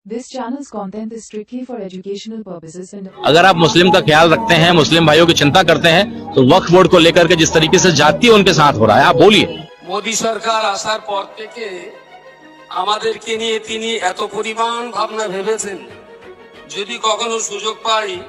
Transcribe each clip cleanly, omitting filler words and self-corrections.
This channel's content is strictly for educational purposes and अगर आप मुस्लिम का ख्याल रखते हैं, मुस्लिम भाइयों की चिंता करते हैं, तो वक्फ बोर्ड को लेकर के जिस तरीके से जाति उनके साथ हो रहा है, आप बोलिए। মোদী সরকার আসার পর থেকে আমাদেরকে নিয়ে তিনি এত পরিমাণ ভাবনা ভেবেছেন, যদি কখনো সুযোগ পাই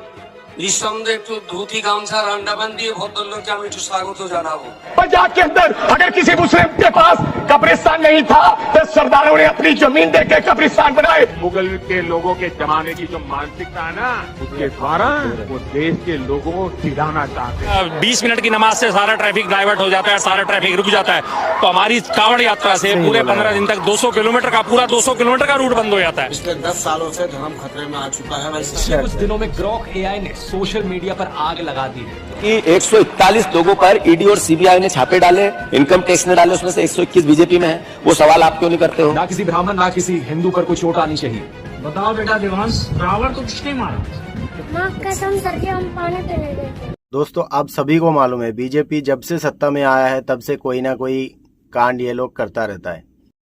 নিঃসন্দেহে একটু ধুতি গামছা রান্ডাবান দিয়ে ভদ্রলোককে আমি একটু স্বাগত জানাবো। पंजाब के अंदर अगर किसी मुस्लिम के पास कब्रिस्तान नहीं था तो सरदारों ने अपनी जमीन देके कब्रिस्तान बनाए। मुगल के लोगों के जमाने की जो मानसिकता है ना, उसके द्वारा वो देश के लोगों को सिखाना चाहते हैं। 20 मिनट की नमाज से सारा ट्रैफिक डाइवर्ट हो जाता है, सारा ट्रैफिक रुक जाता है। तो हमारी कांवड़ यात्रा से पूरे 15 दिन तक 200 किलोमीटर का पूरा 200 किलोमीटर का रूट बंद हो जाता है। पिछले 10 सालों से धर्म खतरे में आ चुका है। वैसे कुछ दिनों में ग्रोक एआई ने सोशल मीडिया पर आग लगा दी है कि 141 लोगों पर ईडी और सीबीआई ने छापे डाले, इनकम टैक्स ने डाले, उसमें से 121 बीजेपी में है। वो सवाल आप क्यों नहीं करते हो? ना किसी ब्राह्मण ना किसी हिंदू पर कोई चोट आनी चाहिए। बताओ बेटा देवांश, रावण को किसने मारा? माँ कसम सर जी हम पानी पीने गए थे। दोस्तों, आप सभी को मालूम है बीजेपी जब से सत्ता में आया है तब से कोई ना कोई कांड ये लोग करता रहता है।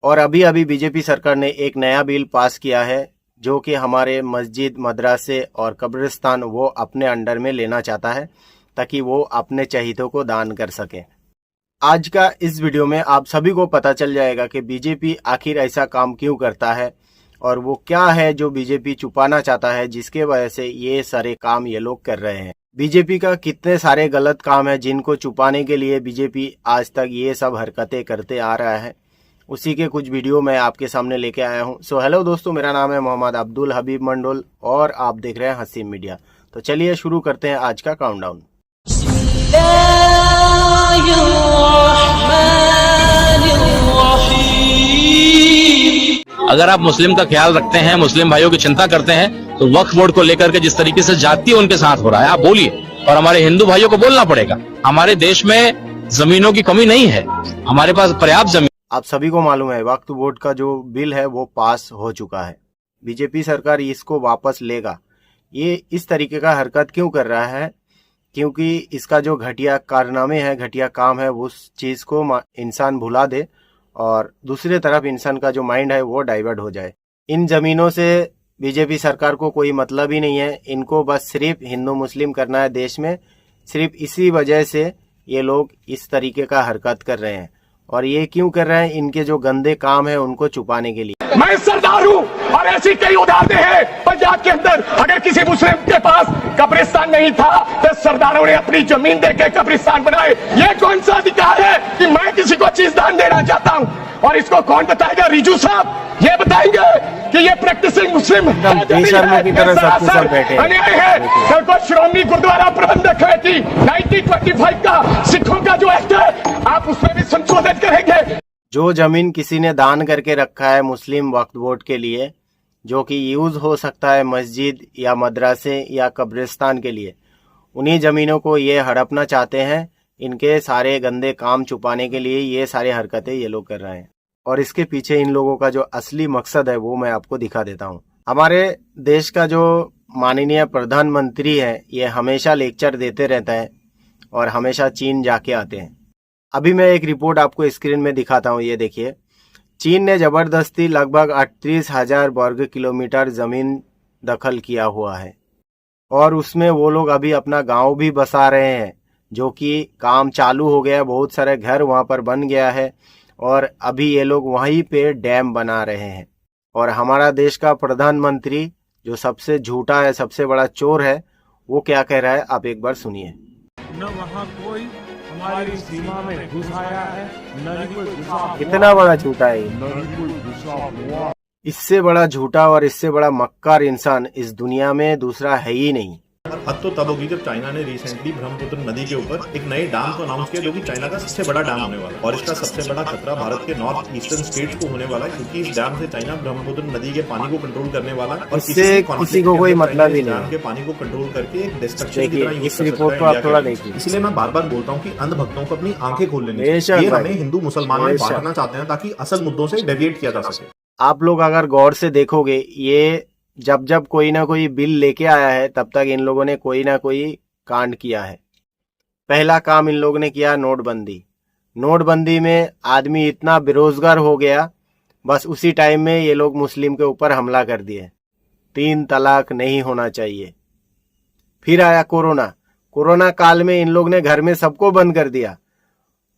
और अभी अभी बीजेपी सरकार ने एक नया बिल पास किया है जो कि हमारे मस्जिद, मदरसे और कब्रिस्तान वो अपने अंडर में लेना चाहता है ताकि वो अपने चहीतों को दान कर सके। आज का इस वीडियो में आप सभी को पता चल जाएगा कि बीजेपी आखिर ऐसा काम क्यों करता है और वो क्या है जो बीजेपी छुपाना चाहता है जिसके वजह से ये सारे काम ये लोग कर रहे हैं। बीजेपी का कितने सारे गलत काम है जिनको छुपाने के लिए बीजेपी आज तक ये सब हरकतें करते आ रहा है, उसी के कुछ वीडियो मैं आपके सामने लेके आया हूं। सो हेलो दोस्तों, मेरा नाम है मोहम्मद अब्दुल हबीब मंडोल और आप देख रहे हैं हसीम मीडिया। तो चलिए शुरू करते हैं आज का काउंटडाउन। अगर आप मुस्लिम का ख्याल रखते हैं, मुस्लिम भाइयों की चिंता करते हैं, तो वक्फ बोर्ड को लेकर के जिस तरीके से जाति उनके साथ हो रहा है, आप बोलिए। और हमारे हिंदू भाइयों को बोलना पड़ेगा, हमारे देश में जमीनों की कमी नहीं है, हमारे पास पर्याप्त जमीन। आप सभी को मालूम है वक्फ बोर्ड का जो बिल है वो पास हो चुका है। बीजेपी सरकार इसको वापस लेगा। ये इस तरीके का हरकत क्यों कर रहा है? क्योंकि इसका जो घटिया कारनामे है, घटिया काम है, उस चीज को इंसान भुला दे और दूसरी तरफ इंसान का जो माइंड है वो डाइवर्ट हो जाए। इन जमीनों से बीजेपी सरकार को कोई मतलब ही नहीं है। इनको बस सिर्फ हिंदू मुस्लिम करना है देश में। सिर्फ इसी वजह से ये लोग इस तरीके का हरकत कर रहे हैं। और ये क्यों कर रहे हैं? इनके जो गंदे काम है उनको छुपाने के लिए। मैं सरदार हूँ और ऐसी कई उदाहरणें हैं पंजाब के अंदर अगर किसी मुस्लिम के पास कब्रिस्तान नहीं था तो सरदारों ने अपनी जमीन देके कब्रिस्तान बनाए। ये कौन सा अधिकार है कि मैं किसी को चीज दान देना चाहता हूँ? और इसको कौन बताएगा? रिजू साहब ये बताएंगे कि ये प्रैक्टिसिंग मुस्लिम बेशर्मों की तरह सब कुछ सब बैठे अन्याय है। कल को श्रोमणी गुरुद्वारा प्रबंधक कमेटी 1925 का सिखों का जो एक्ट है आप उसमें भी संशोधित करेंगे। जो जमीन किसी ने दान करके रखा है मुस्लिम वक्फ बोर्ड के लिए, जो कि यूज हो सकता है मस्जिद या मदरसे या कब्रिस्तान के लिए, उन्हीं जमीनों को ये हड़पना चाहते हैं। इनके सारे गंदे काम छुपाने के लिए ये सारे हरकतें ये लोग कर रहे हैं। और इसके पीछे इन लोगों का जो असली मकसद है वो मैं आपको दिखा देता हूँ। हमारे देश का जो माननीय प्रधानमंत्री है ये हमेशा लेक्चर देते रहता है और हमेशा चीन जाके आते हैं। अभी मैं एक रिपोर्ट आपको स्क्रीन में दिखाता हूँ, ये देखिए। चीन ने जबरदस्ती लगभग 38,000 वर्ग किलोमीटर जमीन दखल किया हुआ है और उसमें वो लोग अभी अपना गांव भी बसा रहे हैं, जो कि काम चालू हो गया। बहुत सारे घर वहां पर बन गया है और अभी ये लोग वहीं पे डैम बना रहे हैं। और हमारा देश का प्रधानमंत्री जो सबसे झूठा है, सबसे बड़ा चोर है, वो क्या कह रहा है आप एक बार सुनिए। न वहाँ कोई हमारी सीमा में घुस आया है, न ही कोई घुसा। कितना बड़ा झूठा है ये। न ही कोई घुसा हुआ। इससे बड़ा झूठा और इससे बड़ा मक्कार इंसान इस दुनिया में दूसरा है ही नहीं। हद तो तब होगी जब चाइना ने रिसेंटली ब्रह्मपुत्र नदी के ऊपर एक नए डैम को अनाउंस किया जो कि चाइना का सबसे बड़ा डैम होने वाला है। और इसका सबसे बड़ा खतरा भारत के नॉर्थ ईस्टर्न स्टेट्स को होने वाला है, क्योंकि इस डैम से चाइना ब्रह्मपुत्र नदी के पानी को कंट्रोल करने वाला है। और इससे किसी को कोई मतलब ही नहीं। डैम के पानी को कंट्रोल करके एक डिस्ट्रक्शन की तरह इस रिपोर्ट को आप थोड़ा देखिए। इसलिए मैं बार बार बोलता हूँ कि अंधभक्तों को अपनी आंखें खोल लेनी बेशक चाहिए। ये भाई। हमें हिंदू मुसलमान में बांटना चाहते हैं ताकि असल मुद्दों से डेविएट किया जा सके। आप लोग अगर गौर से देखोगे, ये जब जब कोई ना कोई बिल लेके आया है तब तक इन लोगों ने कोई ना कोई कांड किया है। पहला काम इन लोगों ने किया नोटबंदी। नोटबंदी में आदमी इतना बेरोजगार हो गया बस उसी टाइम में ये लोग मुस्लिम के ऊपर हमला कर दिए। 3 तलाक नहीं होना चाहिए। फिर आया कोरोना। कोरोना काल में इन लोग ने घर में सबको बंद कर दिया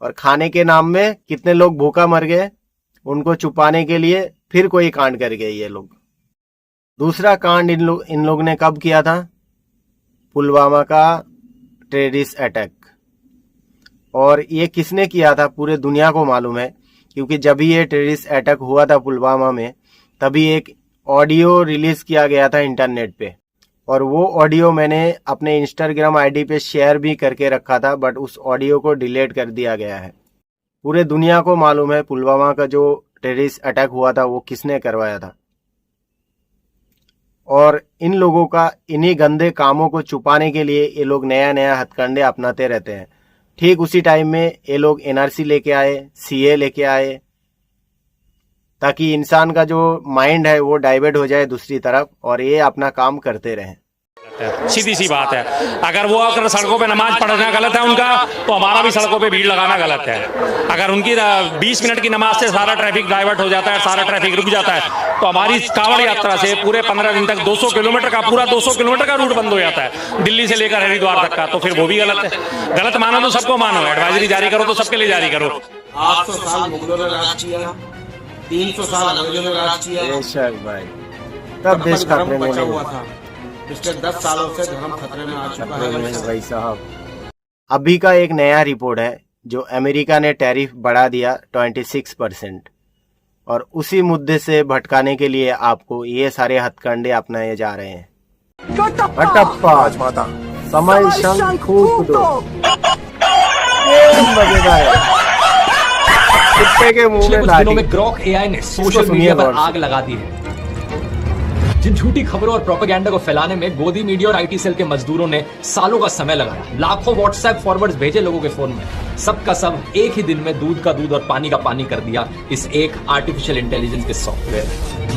और खाने के नाम में कितने लोग भूखा मर गए, उनको छुपाने के लिए फिर कोई कांड कर गए ये लोग। दूसरा कांड इन लोग ने कब किया था? पुलवामा का टेररिस्ट अटैक। और ये किसने किया था पूरे दुनिया को मालूम है, क्योंकि जब ये टेररिस्ट अटैक हुआ था पुलवामा में, तभी एक ऑडियो रिलीज किया गया था इंटरनेट पे, और वो ऑडियो मैंने अपने इंस्टाग्राम आईडी पे शेयर भी करके रखा था, बट उस ऑडियो को डिलीट कर दिया गया है। पूरे दुनिया को मालूम है पुलवामा का जो टेररिस्ट अटैक हुआ था वो किसने करवाया था। और इन लोगों का इन्हीं गंदे कामों को छुपाने के लिए ये लोग नया नया हथकंडे अपनाते रहते हैं। ठीक उसी टाइम में ये लोग एनआरसी लेके आए, सीए लेके आए, ताकि इंसान का जो माइंड है वो डाइवर्ट हो जाए दूसरी तरफ और ये अपना काम करते रहें। सीधी सी बात है, अगर वो अगर सड़कों पे नमाज पढ़ना गलत है उनका, तो हमारा भी सड़कों पे भीड़ लगाना गलत है। अगर उनकी 20 मिनट की नमाज से सारा ट्रैफिक डाइवर्ट हो जाता है, सारा ट्रैफिक रुक जाता है, तो हमारी कांवड़ यात्रा से पूरे 15 दिन तक 200 किलोमीटर का पूरा 200 किलोमीटर का रूट बंद हो जाता है, दिल्ली से लेकर हरिद्वार तक का, तो फिर वो भी गलत है। गलत मानो तो सबको मानो, एडवाइजरी जारी करो तो सबके लिए जारी करो। 800 साल मुगलों ने राज किया, 300 साल अंग्रेजों ने राज किया, भाई तब देश खतरे में बचा हुआ था। पिछले 10 सालों से धर्म खतरे में आ चुका है भाई साहब। अभी का एक नया रिपोर्ट है जो अमेरिका ने टैरिफ बढ़ा दिया 26%, और उसी मुद्दे से भटकाने के लिए आपको ये सारे हथकंडे अपनाए जा रहे हैं। कटप्पा समय शंख दो, मजेदार है। कुत्ते के मुंह में दिनों में ग्रॉक एआई ने सोशल मीडिया पर आग लगा दी है। जिन झूठी खबरों और प्रोपेगेंडा को फैलाने में गोदी मीडिया और आईटी सेल के मजदूरों ने सालों का समय लगाया, लाखों व्हाट्सएप फॉरवर्ड्स भेजे लोगों के फोन में, सबका सब एक ही दिन में दूध का दूध और पानी का पानी कर दिया इस एक आर्टिफिशियल इंटेलिजेंस के सॉफ्टवेयर।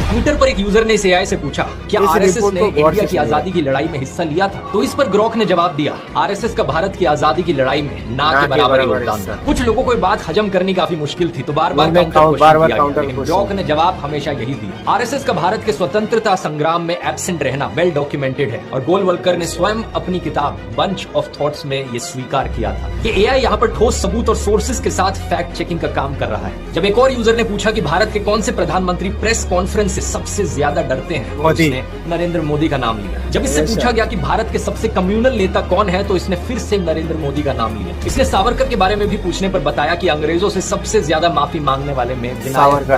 ट्विटर पर एक यूजर ने इस एआई से पूछा, क्या आरएसएस ने इंडिया की आजादी की लड़ाई में हिस्सा लिया था? तो इस पर ग्रॉक ने जवाब दिया, आरएसएस का भारत की आजादी की लड़ाई में ना के बराबर योगदान था। कुछ लोगों को ये बात हजम करनी काफी मुश्किल थी, तो बार बार ग्रॉक ने जवाब हमेशा यही दिया, आरएसएस का भारत के स्वतंत्रता संग्राम में एब्सेंट रहना वेल डॉक्यूमेंटेड है। और गोलवलकर ने स्वयं अपनी किताब बंच ऑफ थॉट्स में ये स्वीकार किया था कि एआई यहाँ पर ठोस सबूत और सोर्सेज के साथ फैक्ट चेकिंग का काम कर रहा है। जब एक और यूजर ने पूछा कि भारत के कौन से प्रधानमंत्री प्रेस कॉन्फ्रेंस से सबसे ज्यादा डरते हैं, उसने नरेंद्र मोदी का नाम लिया। जब इससे पूछा गया कि भारत के सबसे कम्युनल नेता कौन है, तो इसने फिर से नरेंद्र मोदी का नाम लिया। इसने सावरकर के बारे में भी पूछने पर बताया कि अंग्रेजों से सबसे ज्यादा माफी मांगने वाले में सावरकर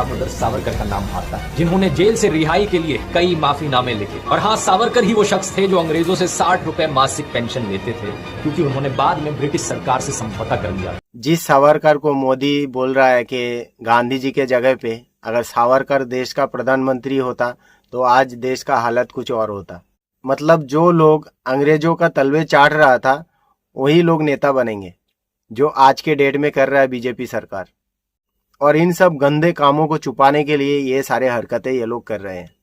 का नाम आता है, जिन्होंने जेल से रिहाई के लिए कई माफीनामे लिखे। और हाँ, सावरकर ही वो शख्स थे जो अंग्रेजों से 60 रुपए मासिक पेंशन लेते थे, क्योंकि उन्होंने बाद में ब्रिटिश सरकार से समझौता कर लिया। जिस सावरकर को मोदी बोल रहा है कि गांधी जी के जगह पे अगर सावरकर देश का प्रधानमंत्री होता तो आज देश का हालत कुछ और होता। मतलब जो लोग अंग्रेजों का तलवे चाट रहा था वही लोग नेता बनेंगे, जो आज के डेट में कर रहा है बीजेपी सरकार। और इन सब गंदे कामों को छुपाने के लिए ये सारे हरकतें ये लोग कर रहे हैं।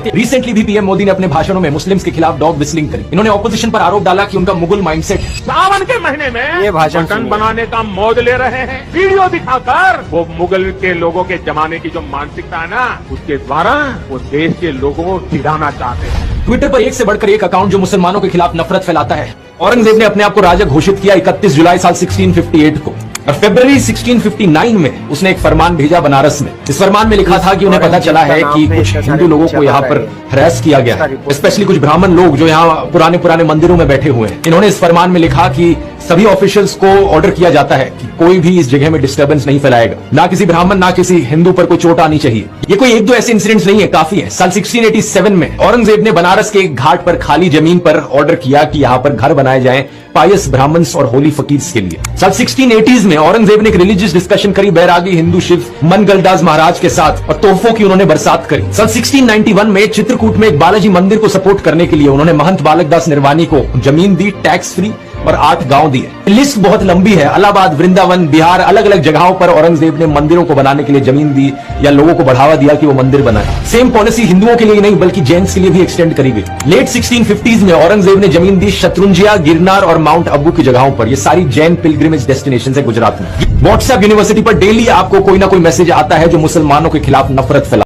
रिसेंटली भी पीएम मोदी ने अपने भाषणों में मुस्लिम्स के खिलाफ डॉग विस्लिंग करी। इन्होंने ऑपोजिशन पर आरोप डाला कि उनका मुगल माइंडसेट है। सावन के महीने में ये भाषण बनाने का मौज ले रहे हैं, वीडियो दिखाकर वो मुगल के लोगों के जमाने की जो मानसिकता है ना, उसके द्वारा वो देश के लोगों को चिढ़ाना चाहते हैं। ट्विटर पर एक से बढ़कर एक अकाउंट जो मुसलमानों के खिलाफ नफरत फैलाता है। औरंगजेब ने अपने आप को राजा घोषित किया 31 जुलाई साल 1658 को, और फरवरी 1659 में उसने एक फरमान भेजा बनारस में। इस फरमान में लिखा था कि उन्हें पता चला है कि कुछ हिंदू लोगों को यहाँ पर हरास किया गया है, स्पेशली कुछ ब्राह्मण लोग जो यहाँ पुराने पुराने मंदिरों में बैठे हुए हैं। इन्होंने इस फरमान में लिखा कि सभी ऑफिशियल्स को ऑर्डर किया जाता है कि कोई भी इस जगह में डिस्टर्बेंस नहीं फैलाएगा, ना किसी ब्राह्मण ना किसी हिंदू पर कोई चोट आनी चाहिए। ये कोई एक दो ऐसे इंसिडेंट्स नहीं है, काफी है। साल 1687 में औरंगजेब ने बनारस के एक घाट पर खाली जमीन पर ऑर्डर किया कि यहाँ पर घर बनाए जाएं पायस ब्राह्मण्स और होली फकीर्स के लिए। साल 1680s में औरंगजेब ने एक रिलीजियस डिस्कशन करी बैरागी हिंदू शिव मनगलदास महाराज के साथ, और तोहफों की उन्होंने बरसात करी। साल 1691 में चित्रकूट में एक बालाजी मंदिर को सपोर्ट करने के लिए उन्होंने महंत बालक दास निर्वाणी को जमीन दी टैक्स फ्री, और 8 गांव दिए। लिस्ट बहुत लंबी है। इलाहाबाद, वृंदावन, बिहार, अलग अलग जगहों पर औरंगजेब ने मंदिरों को बनाने के लिए जमीन दी या लोगों को बढ़ावा दिया कि वो मंदिर बनाए। सेम पॉलिसी हिंदुओं के लिए ही नहीं बल्कि जैन्स के लिए भी एक्सटेंड करी गई। लेट 1650s में औरंगजेब ने जमीन दी शत्रुंजिया, गिरनार और माउंट अबू की जगहों पर। ये सारी जैन पिलग्रिमेज डेस्टिनेशन है गुजरात में। व्हाट्सएप यूनिवर्सिटी पर डेली आपको कोई ना कोई मैसेज आता है जो मुसलमानों के खिलाफ नफरत फैला।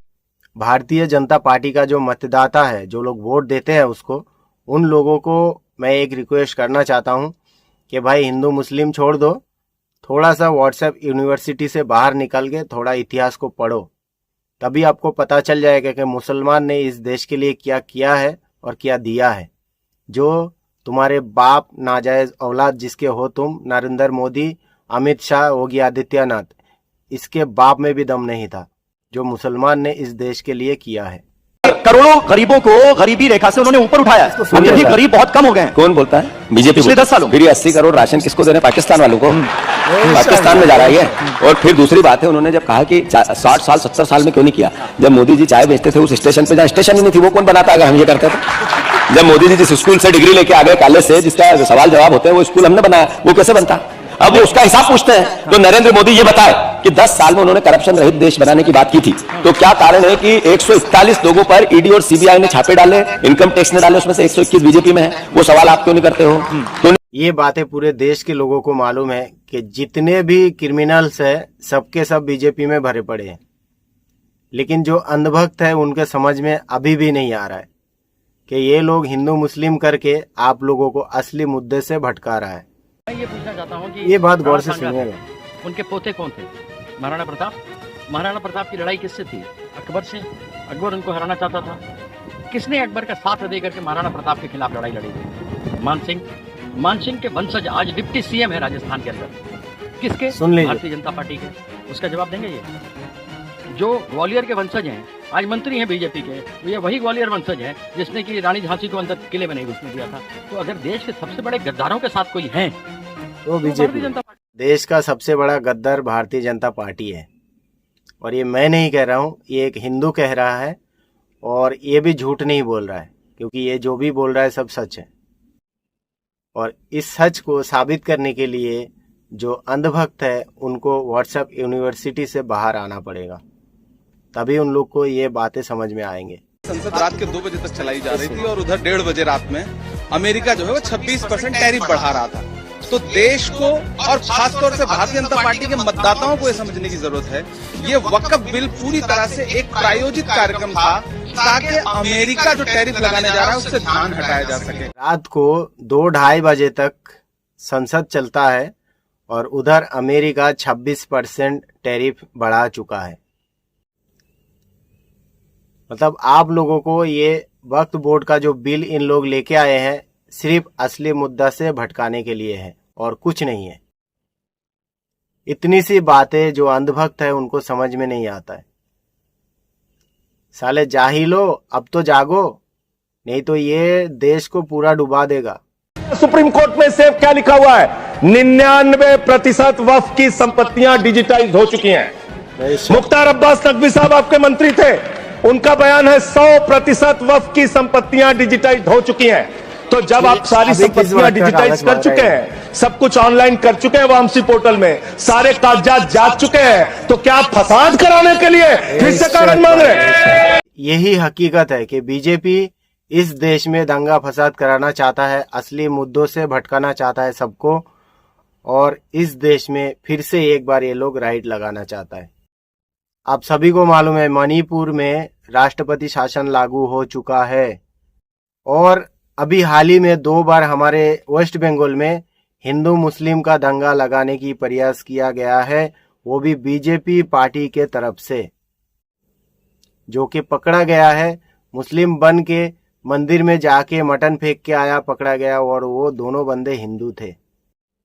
भारतीय जनता पार्टी का जो मतदाता है, जो लोग वोट देते हैं उसको, उन लोगों को मैं एक रिक्वेस्ट करना चाहता हूं कि भाई हिंदू मुस्लिम छोड़ दो, थोड़ा सा व्हाट्सएप यूनिवर्सिटी से बाहर निकल के थोड़ा इतिहास को पढ़ो। तभी आपको पता चल जाएगा कि मुसलमान ने इस देश के लिए क्या किया है और क्या दिया है। जो तुम्हारे बाप नाजायज औलाद जिसके हो तुम, नरेंद्र मोदी, अमित शाह, योगी आदित्यनाथ, इसके बाप में भी दम नहीं था जो मुसलमान ने इस देश के लिए किया है। करोड़ों गरीबों को गरीबी रेखा से उन्होंने ऊपर उठाया। उनके भी गरीब बहुत कम हो गए। कौन बोलता है? बीजेपी। पिछले 10 सालों फिर 80 करोड़ राशन किसको दे रहे हैं? पाकिस्तान वालों को। पाकिस्तान में जा रहा है। और फिर दूसरी बात है, उन्होंने जब कहा कि 60 साल 70 साल में क्यों नहीं किया? जब मोदी जी चाय बेचते थे उस स्टेशन पे, जहाँ स्टेशन ही नहीं थी, वो कौन बनाता अगर हम ये करते थे? जब मोदी जी जिस स्कूल से डिग्री लेके आ गए, कॉलेज से, जिसका सवाल जवाब होते हैं, वो स्कूल हमने बनाया, वो कैसे बनता? अब वो उसका हिसाब पूछते हैं। तो नरेंद्र मोदी ये बताए कि 10 साल में उन्होंने करप्शन रहित देश बनाने की बात की थी, तो क्या कारण है कि 141 लोगों पर ईडी और सीबीआई ने छापे डाले, इनकम टैक्स ने डाले, उसमें से 121 बीजेपी में है? वो सवाल आप क्यों नहीं करते हो? तो ये बातें पूरे देश के लोगों को मालूम है कि जितने भी क्रिमिनल्स है सबके सब बीजेपी में भरे पड़े हैं। लेकिन जो अंधभक्त है उनके समझ में अभी भी नहीं आ रहा है कि ये लोग हिंदू मुस्लिम करके आप लोगों को असली मुद्दे से भटका रहा है। मैं ये पूछना चाहता हूँ कि ये बात गौर से सुनिएगा। उनके पोते कौन थे? महाराणा प्रताप। महाराणा प्रताप की लड़ाई किससे थी? अकबर से। अकबर उनको हराना चाहता था। किसने अकबर का साथ देकर के महाराणा प्रताप के खिलाफ लड़ाई लड़ी थी? मान सिंह। मान सिंह के वंशज आज डिप्टी सीएम है राजस्थान के अंदर। किसके? भारतीय जनता पार्टी के। उसका जवाब देंगे? ये जो ग्वालियर के वंशज हैं, आज मंत्री हैं बीजेपी के, ये वही ग्वालियर वंशज हैं जिसने कि रानी झांसी को अंदर किले में नहीं घुसने दिया था। तो अगर देश के सबसे बड़े गद्दारों के साथ कोई है तो बीजेपी। देश का सबसे बड़ा गद्दार भारतीय जनता पार्टी है। और ये मैं नहीं कह रहा हूँ, ये एक हिंदू कह रहा है और ये भी झूठ नहीं बोल रहा है, क्योंकि ये जो भी बोल रहा है सब सच है। और इस सच को साबित करने के लिए जो अंधभक्त है उनको व्हाट्सएप यूनिवर्सिटी से बाहर आना पड़ेगा, तभी उन लोग को ये बातें समझ में आएंगे। संसद रात के 2 बजे तक चलाई जा रही थी और उधर 1:30 बजे रात में अमेरिका जो है वो 26% टैरिफ बढ़ा रहा था। तो देश को और खासतौर से भारतीय जनता पार्टी के मतदाताओं को ये समझने की जरूरत है, ये वक्फ बिल पूरी तरह से एक प्रायोजित कार्यक्रम था ताकि अमेरिका जो टैरिफ लगाने जा रहा है उससे ध्यान हटाया जा सके। रात को 2-2:30 बजे तक संसद चलता है और उधर अमेरिका 26% टैरिफ बढ़ा चुका है। मतलब आप लोगों को ये वक्फ बोर्ड का जो बिल इन लोग लेके आए हैं सिर्फ असली मुद्दा से भटकाने के लिए है और कुछ नहीं है। इतनी सी बातें जो अंधभक्त है उनको समझ में नहीं आता है। साले जाहिलो, अब तो जागो, नहीं तो ये देश को पूरा डुबा देगा। सुप्रीम कोर्ट में सिर्फ क्या लिखा हुआ है? 99% वक्फ की संपत्तियां डिजिटाइज हो चुकी हैं। मुख्तार अब्बास नकवी साहब आपके मंत्री थे, उनका बयान है 100% वक्फ की संपत्तियां डिजिटाइज हो चुकी हैं। तो जब आप सारी संपत्तियां डिजिटाइज कर चुके हैं, सब कुछ ऑनलाइन कर चुके हैं वामसी पोर्टल में, सारे कागजात जांच चुके हैं, तो क्या आप फसाद कराने के लिए फिर से कारण मांग रहे हैं? यही हकीकत है कि बीजेपी इस देश में दंगा फसाद कराना चाहता है, असली मुद्दों से भटकाना चाहता है सबको, और इस देश में फिर से एक बार ये लोग राइट लगाना चाहता है। आप सभी को मालूम है मणिपुर में राष्ट्रपति शासन लागू हो चुका है और अभी हाल ही में 2 बार हमारे वेस्ट बंगाल में हिंदू मुस्लिम का दंगा लगाने की प्रयास किया गया है, वो भी बीजेपी पार्टी के तरफ से, जो कि पकड़ा गया है। मुस्लिम बन के मंदिर में जाके मटन फेंक के आया, पकड़ा गया, और वो दोनों बंदे हिंदू थे।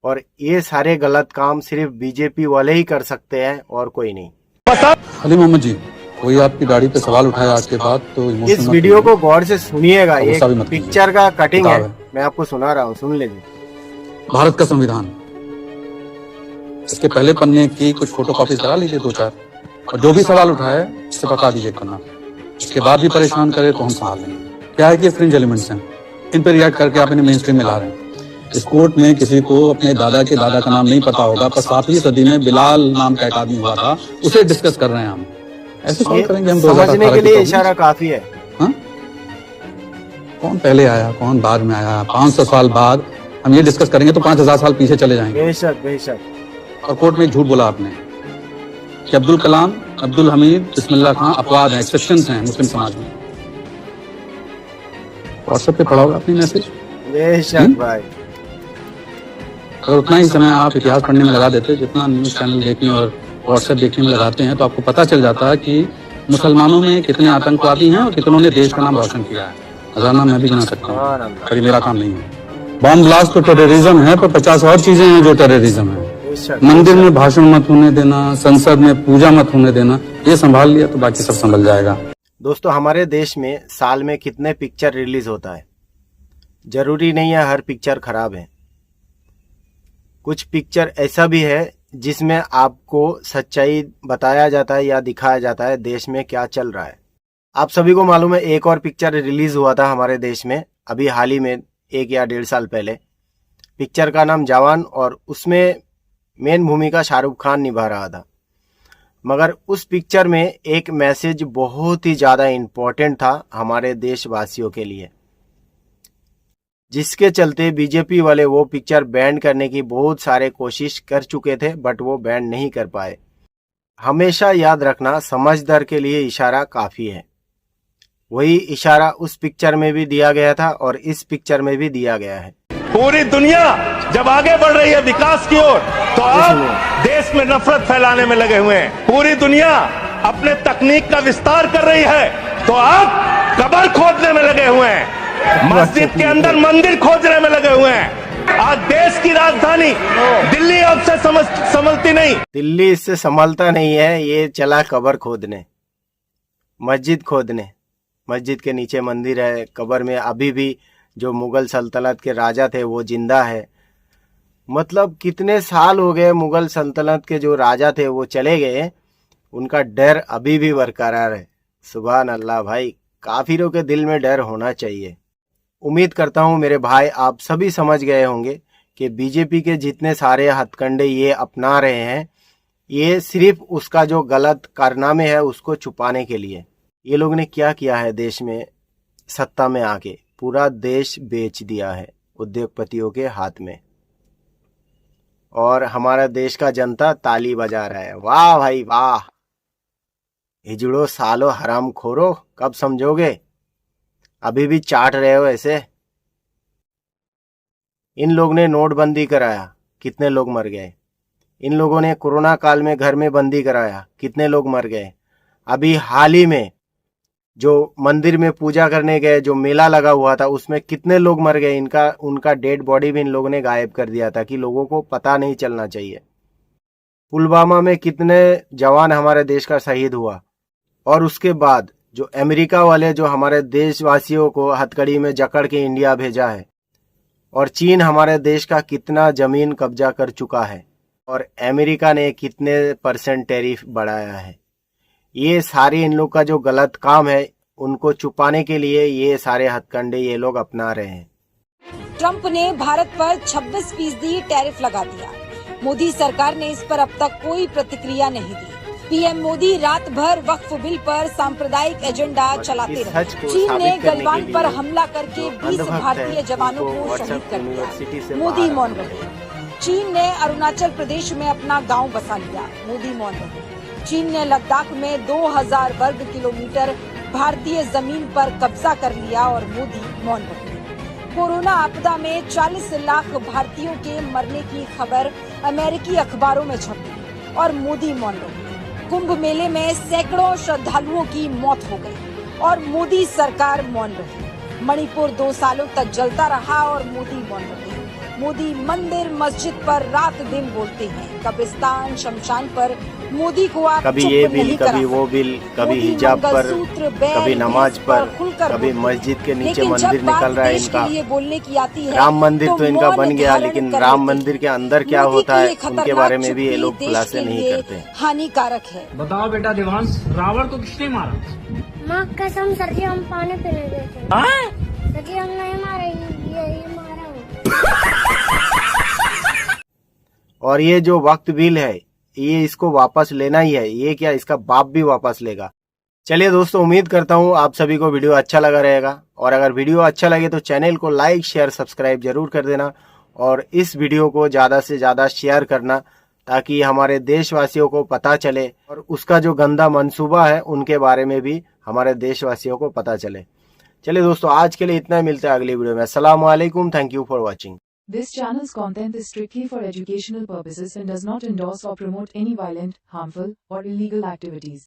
और ये सारे गलत काम सिर्फ बीजेपी वाले ही कर सकते हैं और कोई नहीं। अली मोहम्मद जी, कोई आपकी गाड़ी पे सवाल उठाया आज के बाद, तो इस वीडियो को गौर से सुनिएगा, ये पिक्चर का कटिंग है, मैं आपको सुना रहा हूँ, सुन लीजिए। भारत का संविधान, इसके पहले पन्ने की कुछ फोटोकॉपी करा लीजिए 2-4, और जो भी सवाल उठाए उससे बता दीजिए करना। उसके बाद भी परेशान करे तो हम संभाल लेंगे। क्या है कि फ्रिंज एलिमेंट्स हैं, इन पर रिएक्ट करके आप इन्हें मेन स्ट्रीम में ला रहे हैं। इस कोर्ट में किसी को अपने दादा के दादा का नाम नहीं पता होगा, पर 7वीं सदी में बिलाल नाम का एक आदमी हुआ था, उसे डिस्कस कर रहे हैं हम। ऐसे सॉल्व करेंगे हम। समझने के लिए इशारा काफी है। हाँ? कौन पहले आया कौन बाद में आया, 500 साल बाद हम ये डिस्कस करेंगे तो 5000 साल पीछे चले जाएंगे। बेशक बेशक। और कोर्ट में झूठ बोला आपने कि अब्दुल कलाम, अब्दुल हमीद, बिस्मिल्लाह खां अपवाद हैं, एक्सेप्शंस हैं मुस्लिम समाज में। व्हाट्सएप पे पढ़ा होगा अपनी मैसेज। बेशक भाई। अगर उतना ही समय आप इतिहास पढ़ने में लगा देते जितना न्यूज चैनल देखने और व्हाट्सएप देखने में लगाते हैं, तो आपको पता चल जाता है कि मुसलमानों में कितने आतंकवादी हैं और कितनों ने देश का नाम रोशन किया है। हजार नाम मैं भी गिना सकता हूँ, कभी मेरा काम नहीं है। बॉम्ब ब्लास्ट तो टेररिज्म है, पर 50 और चीजें हैं जो टेररिज्म है। मंदिर में भाषण मत होने देना, संसद में पूजा मत होने देना, ये संभाल लिया तो बाकी सब संभल जाएगा। दोस्तों, हमारे देश में साल में कितने पिक्चर रिलीज होता है? जरूरी नहीं है हर पिक्चर खराब है। कुछ पिक्चर ऐसा भी है जिसमें आपको सच्चाई बताया जाता है या दिखाया जाता है देश में क्या चल रहा है। आप सभी को मालूम है एक और पिक्चर रिलीज हुआ था हमारे देश में अभी हाल ही में, 1 या 1.5 साल पहले। पिक्चर का नाम जवान, और उसमें मेन भूमिका शाहरुख खान निभा रहा था। मगर उस पिक्चर में एक मैसेज बहुत ही ज़्यादा इम्पोर्टेंट था हमारे देशवासियों के लिए, जिसके चलते बीजेपी वाले वो पिक्चर बैन करने की बहुत सारे कोशिश कर चुके थे, बट वो बैन नहीं कर पाए। हमेशा याद रखना, समझदार के लिए इशारा काफ़ी है। वही इशारा उस पिक्चर में भी दिया गया था और इस पिक्चर में भी दिया गया है। पूरी दुनिया जब आगे बढ़ रही है विकास की ओर, तो आप देश में नफरत फैलाने में लगे हुए हैं। पूरी दुनिया अपने तकनीक का विस्तार कर रही है, तो आप कब्र खोदने में लगे हुए हैं। मस्जिद के अंदर मंदिर खोजने में लगे हुए हैं। आज देश की राजधानी दिल्ली अब से संभलती नहीं। दिल्ली इससे संभलता नहीं है, ये चला कब्र खोदने, मस्जिद खोदने। मस्जिद के नीचे मंदिर है, कब्र में अभी भी जो मुगल सल्तनत के राजा थे वो जिंदा है। मतलब कितने साल हो गए मुगल सल्तनत के जो राजा थे वो चले गए, उनका डर अभी भी बरकरार है। सुभान अल्लाह भाई, काफिरों के दिल में डर होना चाहिए। उम्मीद करता हूँ मेरे भाई आप सभी समझ गए होंगे कि बीजेपी के जितने सारे हथकंडे ये अपना रहे हैं, ये सिर्फ उसका जो गलत कारनामे है उसको छुपाने के लिए। ये लोग ने क्या किया है देश में सत्ता में आके, पूरा देश बेच दिया है उद्योगपतियों के हाथ में, और हमारा देश का जनता ताली बजा रहा है। वाह भाई वाह, हिजड़ो सालो हराम खोरो, कब समझोगे? अभी भी चाट रहे हो ऐसे। इन लोग ने नोटबंदी कराया, कितने लोग मर गए। इन लोगों ने कोरोना काल में घर में बंदी कराया, कितने लोग मर गए। अभी हाल ही में जो मंदिर में पूजा करने गए, जो मेला लगा हुआ था, उसमें कितने लोग मर गए। उनका डेड बॉडी भी इन लोगों ने गायब कर दिया था कि लोगों को पता नहीं चलना चाहिए। पुलवामा में कितने जवान हमारे देश का शहीद हुआ, और उसके बाद जो अमेरिका वाले जो हमारे देशवासियों को हथकड़ी में जकड़ के इंडिया भेजा है, और चीन हमारे देश का कितना जमीन कब्जा कर चुका है, और अमेरिका ने कितने % टैरिफ बढ़ाया है। ये सारे इन लोग का जो गलत काम है उनको छुपाने के लिए ये सारे हथकंडे ये लोग अपना रहे हैं। ट्रंप ने भारत पर 26% टैरिफ लगा दिया। मोदी सरकार ने इस पर अब तक कोई प्रतिक्रिया नहीं दी। पीएम मोदी रात भर वक्फ बिल पर सांप्रदायिक एजेंडा चलाते रहे। चीन ने गलवान पर हमला करके 20 भारतीय जवानों को शहीद कर दिया, मोदी मौन रहे। चीन ने अरुणाचल प्रदेश में अपना गांव बसा लिया, मोदी मौन रहे। चीन ने लद्दाख में 2000 वर्ग किलोमीटर भारतीय जमीन पर कब्जा कर लिया और मोदी मौन रहे। कोरोना आपदा में 40 लाख भारतीयों के मरने की खबर अमेरिकी अखबारों में छपी और मोदी मौन रहे। कुंभ मेले में सैकड़ों श्रद्धालुओं की मौत हो गई और मोदी सरकार मौन रही। मणिपुर 2 सालों तक जलता रहा और मोदी मौन रहे। मोदी मंदिर मस्जिद पर रात दिन बोलते हैं, कब्रिस्तान शमशान पर मोदी को आप कभी ये बिल, कभी वो बिल, कभी हिजाब पर, कभी नमाज पर, कभी मस्जिद के नीचे मंदिर निकल रहा है इनका। बोलने की आती है, राम मंदिर तो इनका बन गया, लेकिन राम मंदिर के अंदर क्या होता है उनके बारे में भी ये लोग खुलासे नहीं करते। हानिकारक है। बताओ बेटा देवांश, रावण को किसने मारा? माँ कसम सर जी, हम पानी पीने गए थे। सर जी हम नहीं मारे, ये मारा हो। और ये जो वक्त बिल है ये इसको वापस लेना ही है, ये क्या इसका बाप भी वापस लेगा। चलिए दोस्तों, उम्मीद करता हूँ आप सभी को वीडियो अच्छा लगा रहेगा, और अगर वीडियो अच्छा लगे तो चैनल को लाइक शेयर सब्सक्राइब जरूर कर देना, और इस वीडियो को ज़्यादा से ज़्यादा शेयर करना ताकि हमारे देशवासियों को पता चले और उसका जो गंदा मंसूबा है उनके बारे में भी हमारे देशवासियों को पता चले। चलिए दोस्तों, आज के लिए इतना ही, मिलते हैं अगली वीडियो में। अस्सलाम वालेकुम, thank you for watching. This channel's content is strictly for educational purposes and does not endorse or promote any violent, harmful, or illegal activities.